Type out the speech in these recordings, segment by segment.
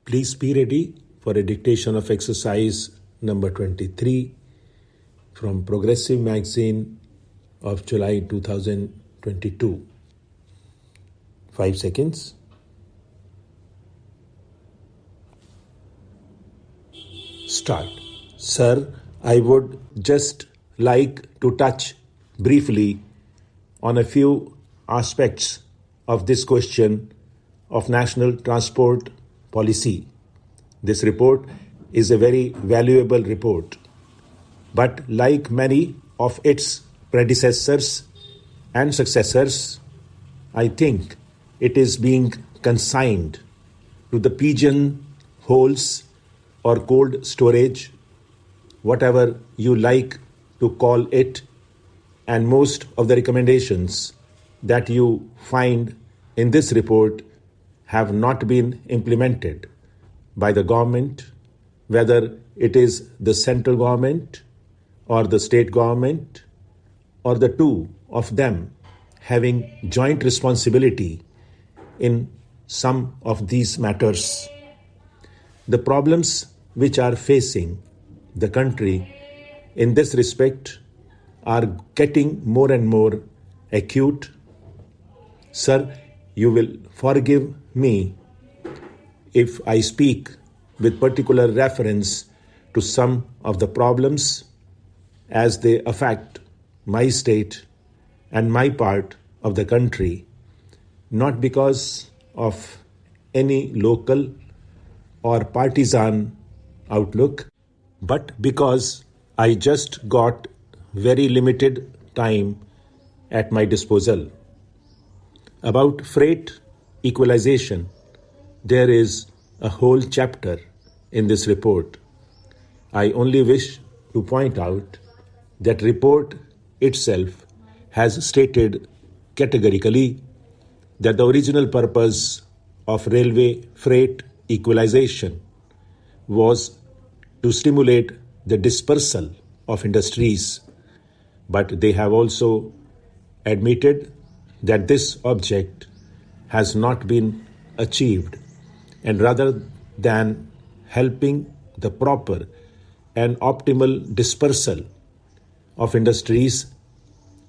Please be ready for a dictation of exercise number 23 from Progressive Magazine of July 2022. 5 seconds. Start. Sir, I would just like to touch briefly on a few aspects of this question of national transport policy. This report is a very valuable report, but like many of its predecessors and successors, I think it is being consigned to the pigeon holes or cold storage, whatever you like to call it, and most of the recommendations that you find in this report have not been implemented by the government, whether it is the central government or the state government, or the two of them having joint responsibility in some of these matters. The problems which are facing the country in this respect are getting more and more acute. Sir, you will forgive me if I speak with particular reference to some of the problems as they affect my state and my part of the country, not because of any local or partisan outlook, but because I just got very limited time at my disposal. About freight equalization, there is a whole chapter in this report. I only wish to point out that report itself has stated categorically that the original purpose of railway freight equalization was to stimulate the dispersal of industries, but they have also admitted that this object has not been achieved, and rather than helping the proper and optimal dispersal of industries,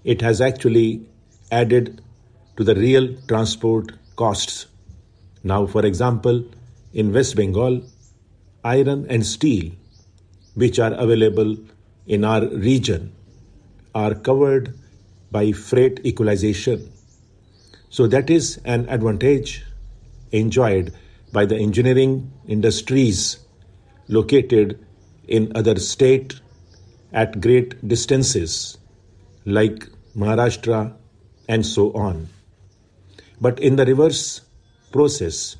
it has actually added to the real transport costs. Now, for example, in West Bengal, iron and steel, which are available in our region, are covered by freight equalization. So that is an advantage enjoyed by the engineering industries located in other states at great distances like Maharashtra and so on. But in the reverse process,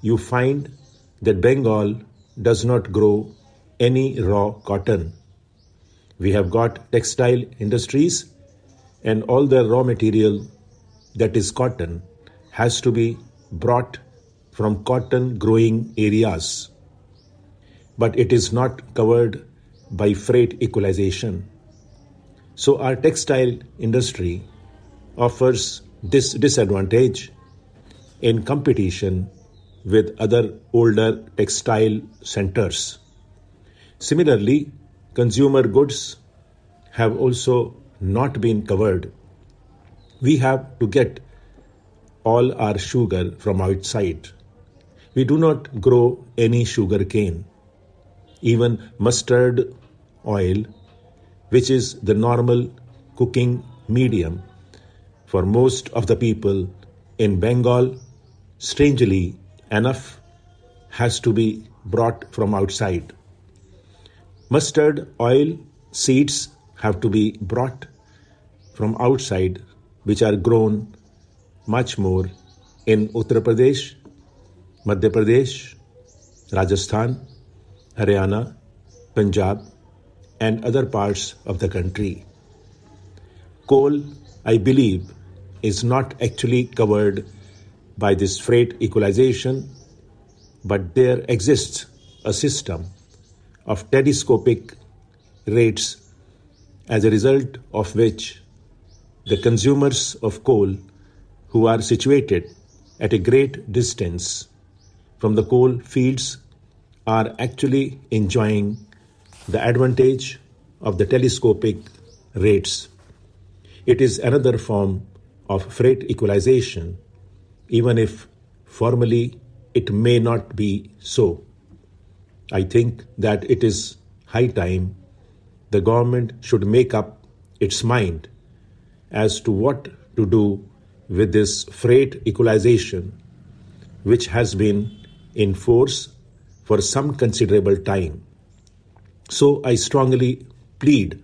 you find that Bengal does not grow any raw cotton. We have got textile industries, and all the raw material that is cotton has to be brought from cotton growing areas, but it is not covered by freight equalization. So our textile industry offers this disadvantage in competition with other older textile centers. Similarly, consumer goods have also not been covered. We have to get all our sugar from outside. We do not grow any sugar cane. Even mustard oil, which is the normal cooking medium for most of the people in Bengal, strangely enough, has to be brought from outside. Mustard oil seeds have to be brought from outside, which are grown much more in Uttar Pradesh, Madhya Pradesh, Rajasthan, Haryana, Punjab, and other parts of the country. Coal, I believe, is not actually covered by this freight equalization, but there exists a system of telescopic rates, as a result of which the consumers of coal who are situated at a great distance from the coal fields are actually enjoying the advantage of the telescopic rates. It is another form of freight equalization, even if formally it may not be so. I think that it is high time the government should make up its mind as to what to do with this freight equalization, which has been in force for some considerable time. So I strongly plead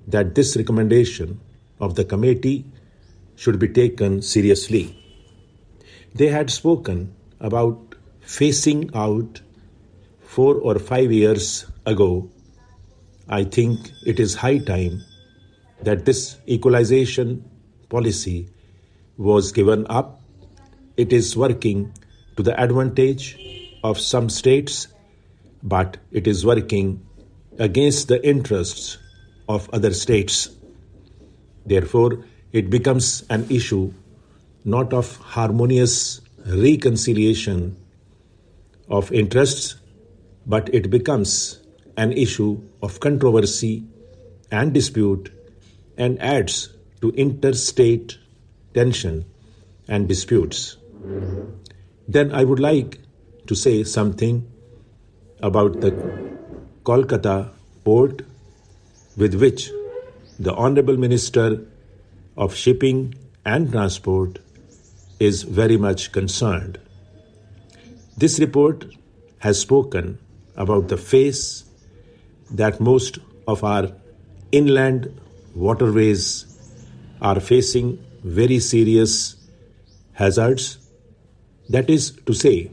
that this recommendation of the committee should be taken seriously. They had spoken about phasing out 4 or 5 years ago. I think it is high time that this equalization policy was given up. It is working to the advantage of some states, but it is working against the interests of other states. Therefore, it becomes an issue not of harmonious reconciliation of interests, but it becomes an issue of controversy and dispute and adds to interstate tension and disputes. Then I would like to say something about the Kolkata port, with which the Honorable Minister of Shipping and Transport is very much concerned. This report has spoken about the phase that most of our inland waterways are facing very serious hazards. That is to say,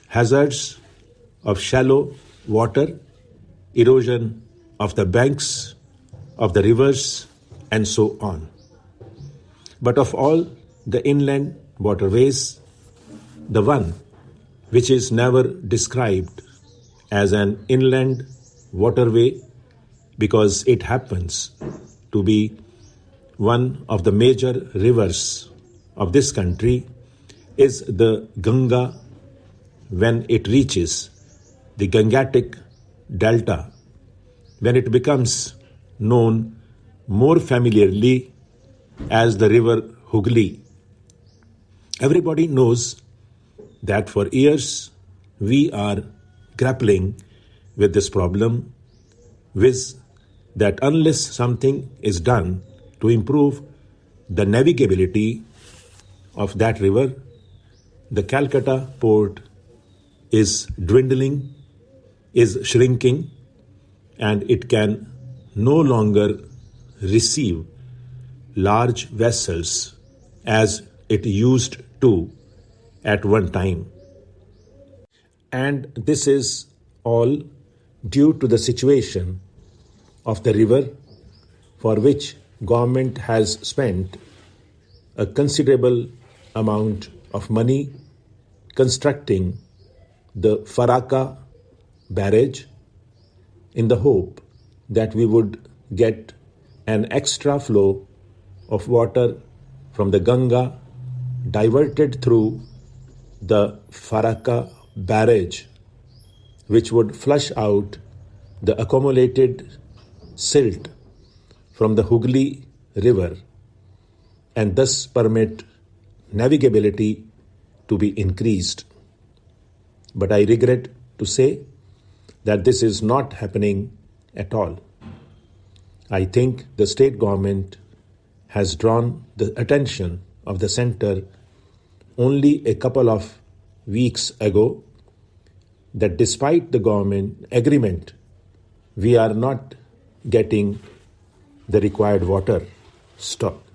hazards of shallow water, erosion of the banks of the rivers, and so on. But of all the inland waterways, the one which is never described as an inland waterway because it happens to be one of the major rivers of this country is the Ganga. When it reaches the Gangetic Delta, when it becomes known more familiarly as the river Hooghly. Everybody knows that for years we are grappling with this problem, with that unless something is done to improve the navigability of that river, the Calcutta port is dwindling, is shrinking, and it can no longer receive large vessels as it used to at one time. And this is all due to the situation of the river, for which government has spent a considerable amount of money constructing the Farakka barrage in the hope that we would get an extra flow of water from the Ganga diverted through the Farakka barrage, which would flush out the accumulated silt from the Hooghly river and thus permit navigability to be increased. But I regret to say that this is not happening at all. I think the state government has drawn the attention of the center only a couple of weeks ago that despite the government agreement, we are not getting the required water. Stop.